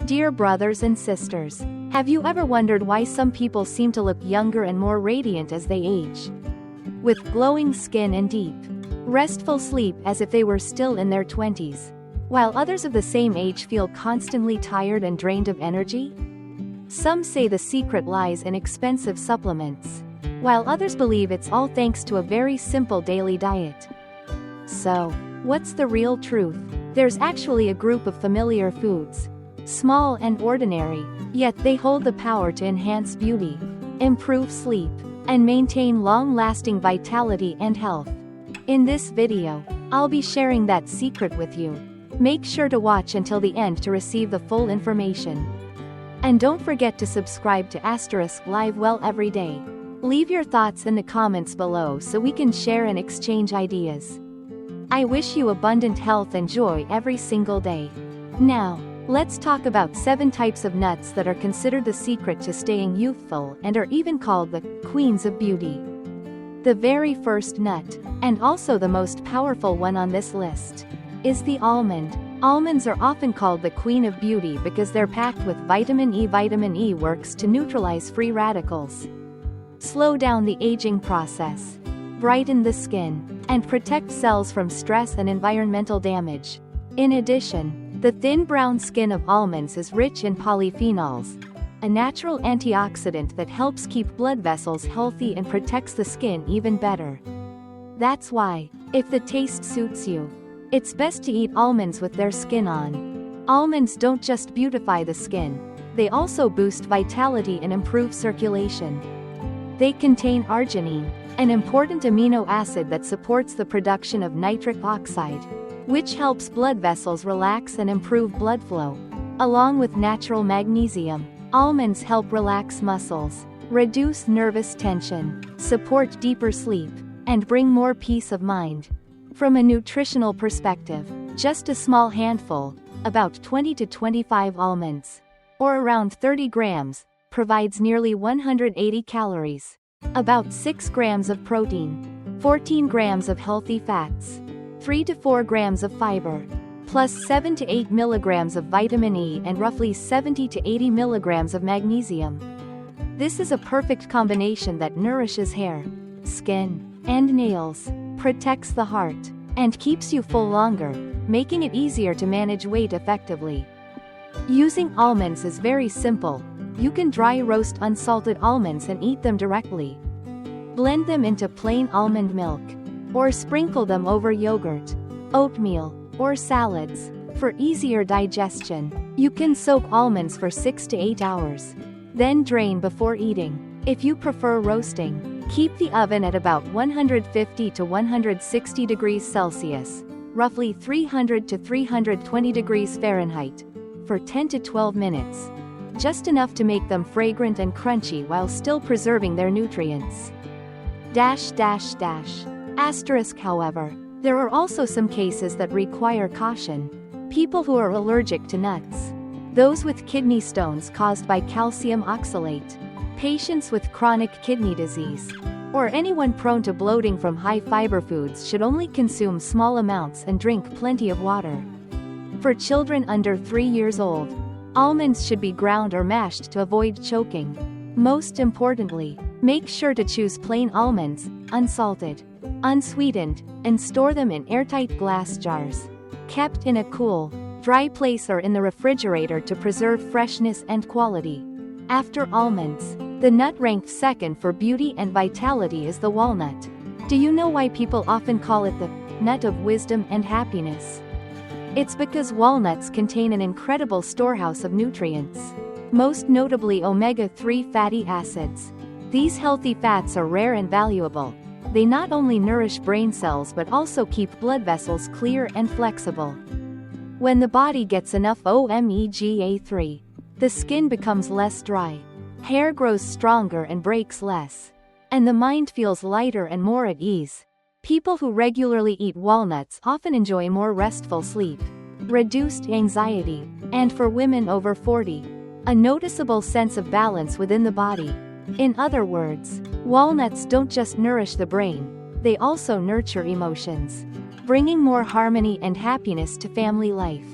Dear brothers and sisters, have you ever wondered why some people seem to look younger and more radiant as they age? With glowing skin and deep, restful sleep as if they were still in their 20s, while others of the same age feel constantly tired and drained of energy? Some say the secret lies in expensive supplements, while others believe it's all thanks to a very simple daily diet. So, what's the real truth? There's actually a group of familiar foods, small and ordinary, yet they hold the power to enhance beauty, improve sleep, and maintain long-lasting vitality and health. In this video, I'll be sharing that secret with you. Make sure to watch until the end to receive the full information. And don't forget to subscribe to * Live Well every day. Leave your thoughts in the comments below so we can share and exchange ideas. I wish you abundant health and joy every single day. Now, let's talk about 7 types of nuts that are considered the secret to staying youthful and are even called the queens of beauty. The very first nut, and also the most powerful one on this list, is the almond. Almonds are often called the queen of beauty because they're packed with vitamin E. Vitamin E works to neutralize free radicals, slow down the aging process, brighten the skin, and protect cells from stress and environmental damage. In addition, the thin brown skin of almonds is rich in polyphenols, a natural antioxidant that helps keep blood vessels healthy and protects the skin even better. That's why, if the taste suits you, it's best to eat almonds with their skin on. Almonds don't just beautify the skin, they also boost vitality and improve circulation. They contain arginine, an important amino acid that supports the production of nitric oxide, which helps blood vessels relax and improve blood flow. Along with natural magnesium, almonds help relax muscles, reduce nervous tension, support deeper sleep, and bring more peace of mind. From a nutritional perspective, just a small handful, about 20 to 25 almonds, or around 30 grams, provides nearly 180 calories, about 6 grams of protein, 14 grams of healthy fats, 3 to 4 grams of fiber, plus 7 to 8 milligrams of vitamin E and roughly 70 to 80 milligrams of magnesium. This is a perfect combination that nourishes hair, skin, and nails, protects the heart, and keeps you full longer, making it easier to manage weight effectively. Using almonds is very simple. You can dry roast unsalted almonds and eat them directly. Blend them into plain almond milk, or sprinkle them over yogurt, oatmeal, or salads. For easier digestion, you can soak almonds for 6 to 8 hours. Then drain before eating. If you prefer roasting, keep the oven at about 150 to 160 degrees Celsius, roughly 300 to 320 degrees Fahrenheit, for 10 to 12 minutes. Just enough to make them fragrant and crunchy while still preserving their nutrients. However, there are also some cases that require caution. People who are allergic to nuts, those with kidney stones caused by calcium oxalate, patients with chronic kidney disease, or anyone prone to bloating from high-fiber foods should only consume small amounts and drink plenty of water. For children under 3 years old, almonds should be ground or mashed to avoid choking. Most importantly, make sure to choose plain almonds, unsalted, unsweetened, and store them in airtight glass jars, kept in a cool, dry place or in the refrigerator to preserve freshness and quality. After almonds, the nut ranked second for beauty and vitality is the walnut. Do you know why people often call it the nut of wisdom and happiness? It's because walnuts contain an incredible storehouse of nutrients, most notably omega-3 fatty acids. These healthy fats are rare and valuable. They not only nourish brain cells but also keep blood vessels clear and flexible. When the body gets enough omega-3, the skin becomes less dry, hair grows stronger and breaks less, and the mind feels lighter and more at ease. People who regularly eat walnuts often enjoy more restful sleep, reduced anxiety, and for women over 40, a noticeable sense of balance within the body. In other words, walnuts don't just nourish the brain, they also nurture emotions, bringing more harmony and happiness to family life.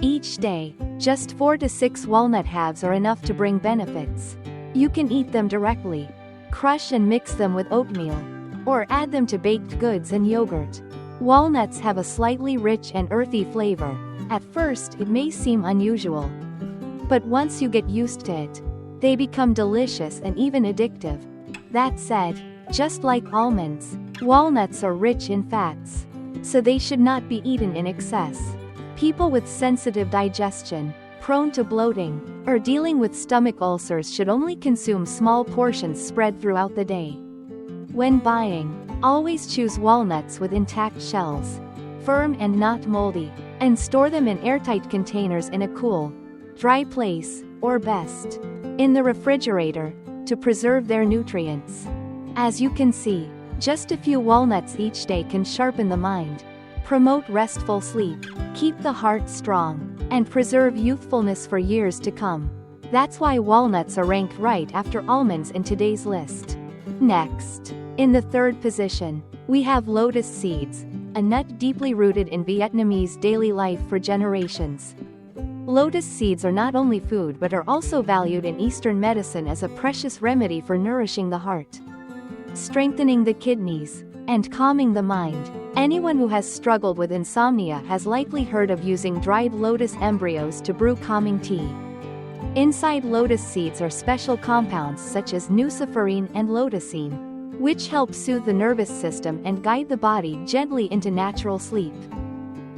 Each day, just 4 to 6 walnut halves are enough to bring benefits. You can eat them directly, crush and mix them with oatmeal, or add them to baked goods and yogurt. Walnuts have a slightly rich and earthy flavor. At first it may seem unusual, but once you get used to it, they become delicious and even addictive. That said, just like almonds, walnuts are rich in fats, so they should not be eaten in excess. People with sensitive digestion, prone to bloating, or dealing with stomach ulcers should only consume small portions spread throughout the day. When buying, always choose walnuts with intact shells, firm and not moldy, and store them in airtight containers in a cool, dry place, or best, in the refrigerator, to preserve their nutrients. As you can see, just a few walnuts each day can sharpen the mind, promote restful sleep, keep the heart strong, and preserve youthfulness for years to come. That's why walnuts are ranked right after almonds in today's list. Next, in the third position, we have lotus seeds, a nut deeply rooted in Vietnamese daily life for generations. Lotus seeds are not only food but are also valued in Eastern medicine as a precious remedy for nourishing the heart, strengthening the kidneys, and calming the mind. Anyone who has struggled with insomnia has likely heard of using dried lotus embryos to brew calming tea. Inside lotus seeds are special compounds such as nuciferine and lutocin, which help soothe the nervous system and guide the body gently into natural sleep.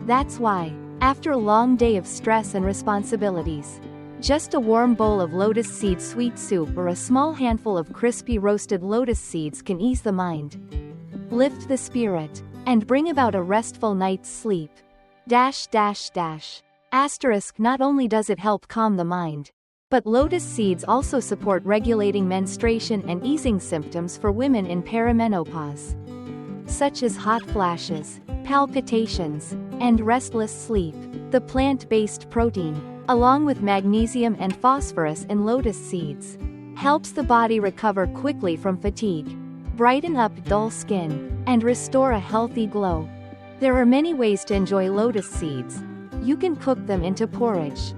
That's why, after a long day of stress and responsibilities, just a warm bowl of lotus seed sweet soup or a small handful of crispy roasted lotus seeds can ease the mind, lift the spirit, and bring about a restful night's sleep. Asterisk. Not only does it help calm the mind, but lotus seeds also support regulating menstruation and easing symptoms for women in perimenopause, such as hot flashes, palpitations, and restless sleep. The plant-based protein, along with magnesium and phosphorus in lotus seeds, helps the body recover quickly from fatigue, brighten up dull skin, and restore a healthy glow. There are many ways to enjoy lotus seeds. You can cook them into porridge,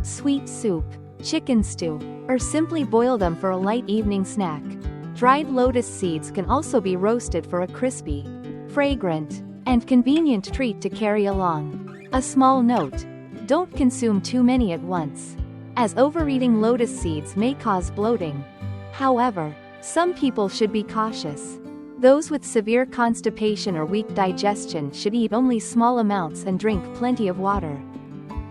sweet soup, chicken stew, or simply boil them for a light evening snack. Dried lotus seeds can also be roasted for a crispy, fragrant, and convenient treat to carry along. A small note: don't consume too many at once, as overeating lotus seeds may cause bloating. However, some people should be cautious. Those with severe constipation or weak digestion should eat only small amounts and drink plenty of water.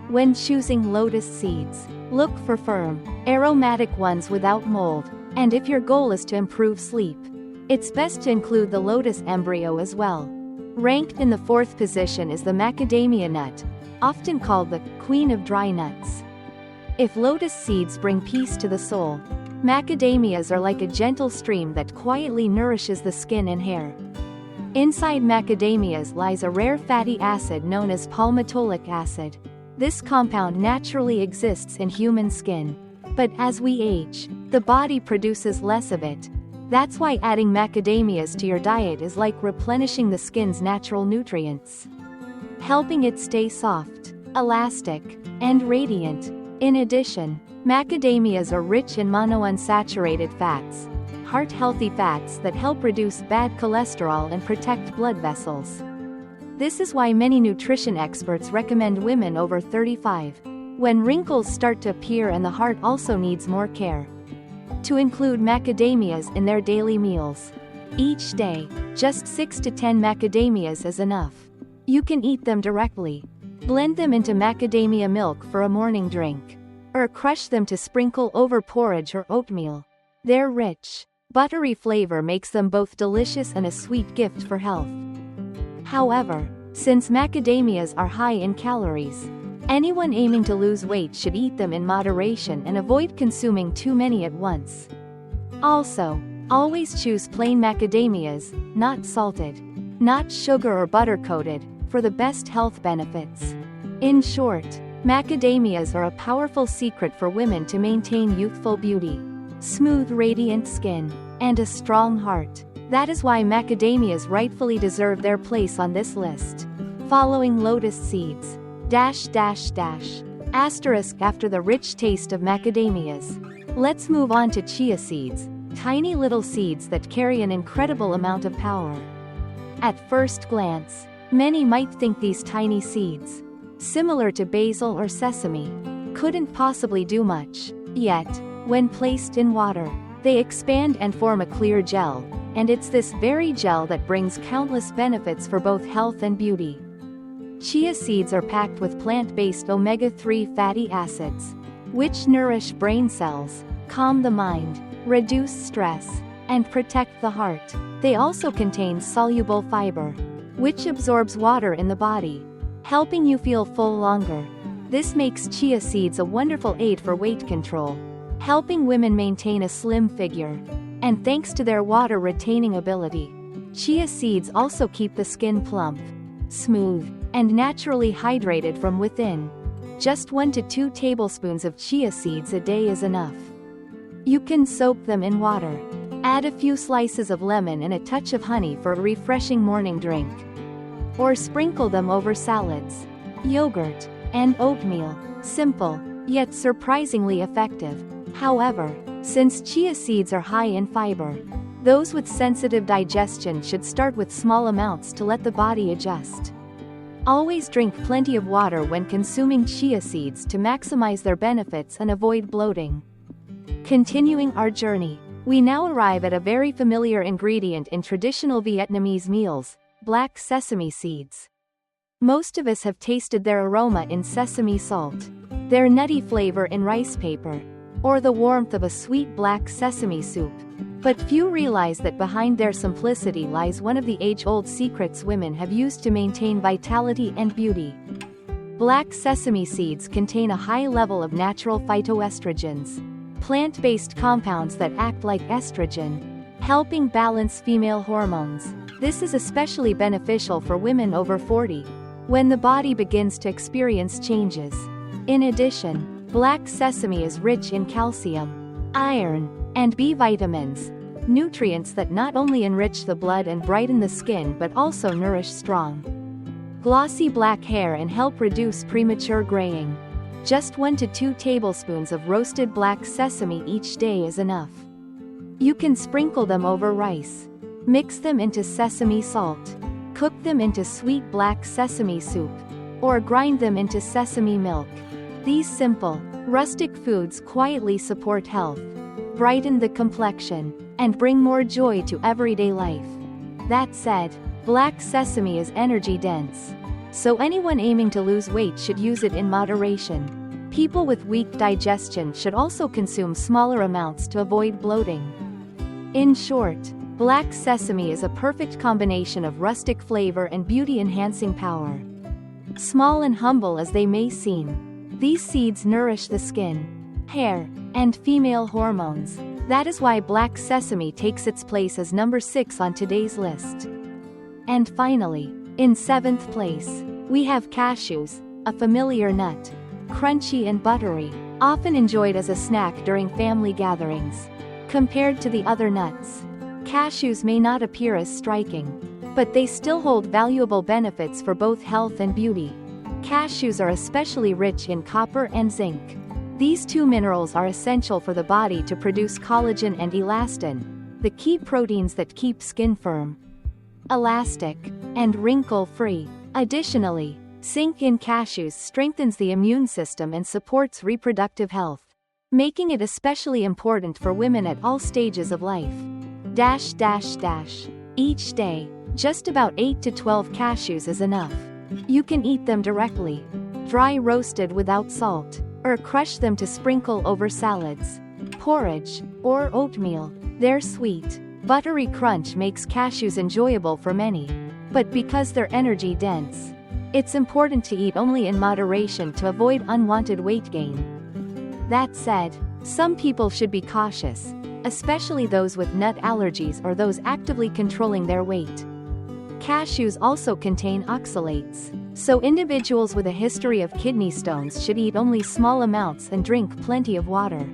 When choosing lotus seeds, look for firm, aromatic ones without mold, and if your goal is to improve sleep, it's best to include the lotus embryo as well. Ranked in the fourth position is the macadamia nut, often called the queen of dry nuts. If lotus seeds bring peace to the soul, macadamias are like a gentle stream that quietly nourishes the skin and hair. Inside macadamias lies a rare fatty acid known as palmitoleic acid. This compound naturally exists in human skin, but as we age, the body produces less of it. That's why adding macadamias to your diet is like replenishing the skin's natural nutrients, helping it stay soft, elastic, and radiant. In addition, macadamias are rich in monounsaturated fats, heart-healthy fats that help reduce bad cholesterol and protect blood vessels. This is why many nutrition experts recommend women over 35, when wrinkles start to appear and the heart also needs more care, to include macadamias in their daily meals. Each day, just 6 to 10 macadamias is enough. You can eat them directly, blend them into macadamia milk for a morning drink, or crush them to sprinkle over porridge or oatmeal. Their rich, buttery flavor makes them both delicious and a sweet gift for health. However, since macadamias are high in calories, anyone aiming to lose weight should eat them in moderation and avoid consuming too many at once. Also, always choose plain macadamias, not salted, not sugar or butter-coated, for the best health benefits. In short, macadamias are a powerful secret for women to maintain youthful beauty, smooth radiant skin, and a strong heart. That is why macadamias rightfully deserve their place on this list. Following lotus seeds, dash dash dash. Asterisk after the rich taste of macadamias. Let's move on to chia seeds, tiny little seeds that carry an incredible amount of power. At first glance, many might think these tiny seeds, similar to basil or sesame, couldn't possibly do much. Yet, when placed in water, they expand and form a clear gel, and it's this very gel that brings countless benefits for both health and beauty. Chia seeds are packed with plant-based omega-3 fatty acids, which nourish brain cells, calm the mind, reduce stress, and protect the heart. They also contain soluble fiber, which absorbs water in the body, helping you feel full longer. This makes chia seeds a wonderful aid for weight control, helping women maintain a slim figure. And thanks to their water-retaining ability, chia seeds also keep the skin plump, smooth, and naturally hydrated from within. Just 1 to 2 tablespoons of chia seeds a day is enough. You can soak them in water. Add a few slices of lemon and a touch of honey for a refreshing morning drink. Or sprinkle them over salads, yogurt, and oatmeal. Simple, yet surprisingly effective. However, since chia seeds are high in fiber, those with sensitive digestion should start with small amounts to let the body adjust. Always drink plenty of water when consuming chia seeds to maximize their benefits and avoid bloating. Continuing our journey, we now arrive at a very familiar ingredient in traditional Vietnamese meals, black sesame seeds. Most of us have tasted their aroma in sesame salt, their nutty flavor in rice paper, or the warmth of a sweet black sesame soup. But few realize that behind their simplicity lies one of the age-old secrets women have used to maintain vitality and beauty. Black sesame seeds contain a high level of natural phytoestrogens, plant-based compounds that act like estrogen, helping balance female hormones. This is especially beneficial for women over 40, when the body begins to experience changes. In addition, black sesame is rich in calcium, iron, and B vitamins, nutrients that not only enrich the blood and brighten the skin but also nourish strong, glossy black hair and help reduce premature graying. Just 1 to 2 tablespoons of roasted black sesame each day is enough. You can sprinkle them over rice, mix them into sesame salt, cook them into sweet black sesame soup, or grind them into sesame milk. These simple, rustic foods quietly support health, brighten the complexion, and bring more joy to everyday life. That said, black sesame is energy-dense, so anyone aiming to lose weight should use it in moderation. People with weak digestion should also consume smaller amounts to avoid bloating. In short, black sesame is a perfect combination of rustic flavor and beauty-enhancing power. Small and humble as they may seem, these seeds nourish the skin, hair, and female hormones. That is why black sesame takes its place as number 6 on today's list. And finally, in 7th place, we have cashews, a familiar nut, crunchy and buttery, often enjoyed as a snack during family gatherings. Compared to the other nuts, cashews may not appear as striking, but they still hold valuable benefits for both health and beauty. Cashews are especially rich in copper and zinc. These two minerals are essential for the body to produce collagen and elastin, the key proteins that keep skin firm, elastic, and wrinkle-free. Additionally, zinc in cashews strengthens the immune system and supports reproductive health, making it especially important for women at all stages of life. Each day, just about 8 to 12 cashews is enough. You can eat them directly, dry roasted without salt, or crush them to sprinkle over salads, porridge, or oatmeal. Their sweet, buttery crunch makes cashews enjoyable for many. But because they're energy-dense, it's important to eat only in moderation to avoid unwanted weight gain. That said, some people should be cautious, especially those with nut allergies or those actively controlling their weight. Cashews also contain oxalates, so individuals with a history of kidney stones should eat only small amounts and drink plenty of water.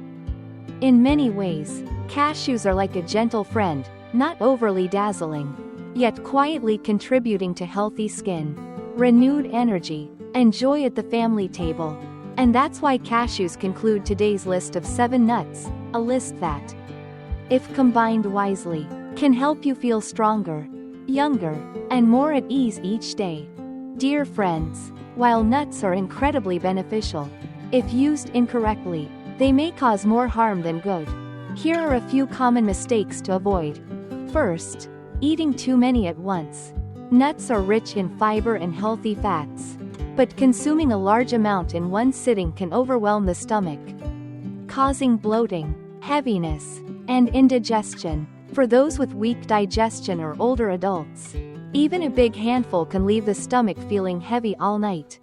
In many ways, cashews are like a gentle friend, not overly dazzling, yet quietly contributing to healthy skin, renewed energy, and joy at the family table. And that's why cashews conclude today's list of 7 nuts, a list that, if combined wisely, can help you feel stronger, younger, and more at ease each day. Dear friends, while nuts are incredibly beneficial, if used incorrectly, they may cause more harm than good. Here are a few common mistakes to avoid. First, eating too many at once. Nuts are rich in fiber and healthy fats, but consuming a large amount in one sitting can overwhelm the stomach, causing bloating, heaviness, and indigestion. For those with weak digestion or older adults, even a big handful can leave the stomach feeling heavy all night.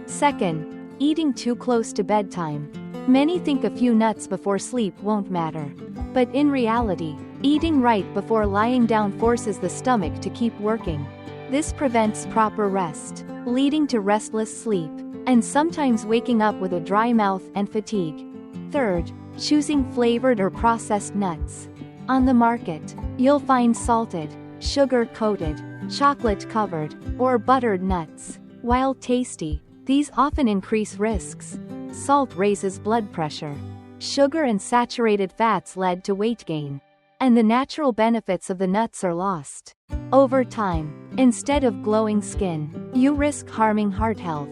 Second, eating too close to bedtime. Many think a few nuts before sleep won't matter, but in reality, eating right before lying down forces the stomach to keep working. This prevents proper rest, leading to restless sleep, and sometimes waking up with a dry mouth and fatigue. Third, choosing flavored or processed nuts. On the market, you'll find salted, sugar-coated, chocolate-covered, or buttered nuts. While tasty, these often increase risks. Salt raises blood pressure. Sugar and saturated fats lead to weight gain, and the natural benefits of the nuts are lost. Over time, instead of glowing skin, you risk harming heart health.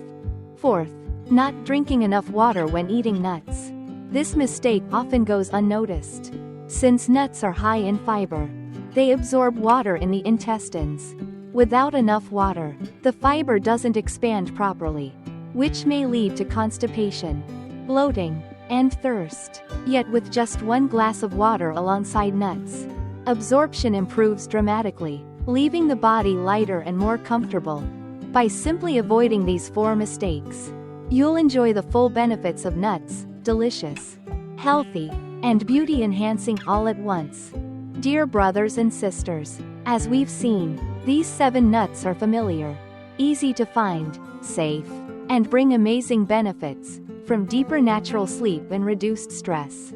Fourth, not drinking enough water when eating nuts. This mistake often goes unnoticed. Since nuts are high in fiber, they absorb water in the intestines. Without enough water, the fiber doesn't expand properly, which may lead to constipation, bloating, and thirst. Yet with just 1 glass of water alongside nuts, absorption improves dramatically, leaving the body lighter and more comfortable. By simply avoiding these 4 mistakes, you'll enjoy the full benefits of nuts, delicious, healthy, and beauty-enhancing all at once. Dear brothers and sisters, as we've seen, these 7 nuts are familiar, easy to find, safe, and bring amazing benefits, from deeper natural sleep and reduced stress,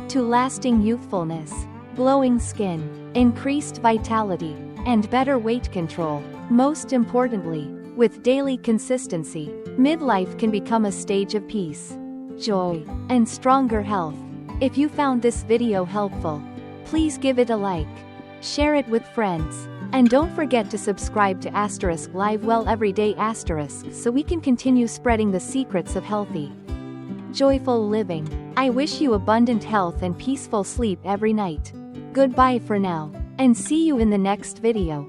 to lasting youthfulness, glowing skin, increased vitality, and better weight control. Most importantly, with daily consistency, midlife can become a stage of peace, joy, and stronger health. If you found this video helpful, please give it a like, share it with friends, and don't forget to subscribe to Live Well Everyday so we can continue spreading the secrets of healthy, joyful living. I wish you abundant health and peaceful sleep every night. Goodbye for now, and see you in the next video.